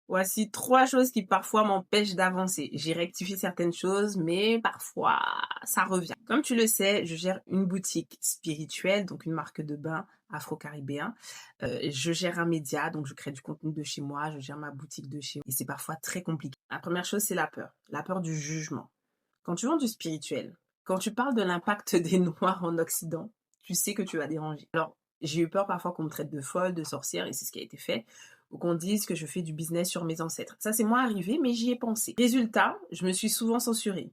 Voici 3 choses qui parfois m'empêchent d'avancer. J'ai rectifié certaines choses, mais parfois ça revient. Comme tu le sais, je gère une boutique spirituelle, donc une marque de bain afro-caribéen. Je gère un média, donc je crée du contenu de chez moi, je gère ma boutique de chez moi et c'est parfois très compliqué. La première chose, c'est la peur du jugement. Quand tu vends du spirituel, quand tu parles de l'impact des noirs en Occident, tu sais que tu vas déranger. Alors, j'ai eu peur parfois qu'on me traite de folle, de sorcière, et c'est ce qui a été fait, ou qu'on dise que je fais du business sur mes ancêtres. Ça, c'est moi arrivé, mais j'y ai pensé. Résultat, je me suis souvent censurée.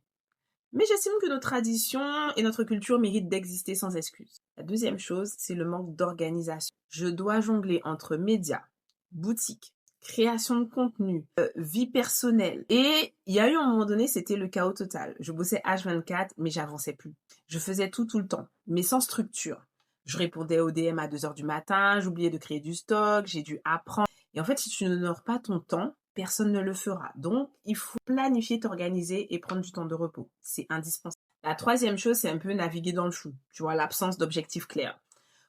Mais j'estime que nos traditions et notre culture méritent d'exister sans excuse. La deuxième chose, c'est le manque d'organisation. Je dois jongler entre médias, boutiques, création de contenu, vie personnelle. Et il y a eu un moment donné, c'était le chaos total. Je bossais H24, mais j'avançais plus. Je faisais tout le temps, mais sans structure. Je répondais aux DM à 2 heures du matin, j'oubliais de créer du stock, j'ai dû apprendre. Et en fait, si tu n'honores pas ton temps, personne ne le fera. Donc, il faut planifier, t'organiser et prendre du temps de repos. C'est indispensable. La troisième chose, c'est un peu naviguer dans le flou. Tu vois, l'absence d'objectifs clairs.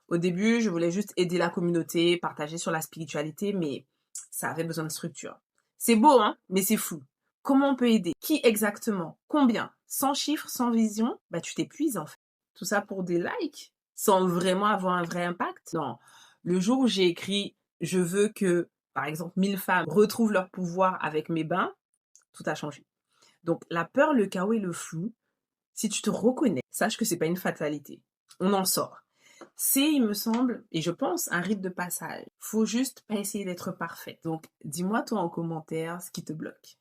Au début, je voulais juste aider la communauté, partager sur la spiritualité, mais ça avait besoin de structure. C'est beau, hein, mais c'est flou. Comment on peut aider? Qui exactement? Combien? Sans chiffres, sans vision, bah tu t'épuises en fait. Tout ça pour des likes, sans vraiment avoir un vrai impact? Non. Le jour où j'ai écrit je veux que, par exemple, 1000 femmes retrouvent leur pouvoir avec mes bains, tout a changé. Donc la peur, le chaos et le flou, si tu te reconnais, sache que c'est pas une fatalité. On en sort. C'est, il me semble, et je pense, un rite de passage. Faut juste pas essayer d'être parfaite. Donc, dis-moi toi en commentaire ce qui te bloque.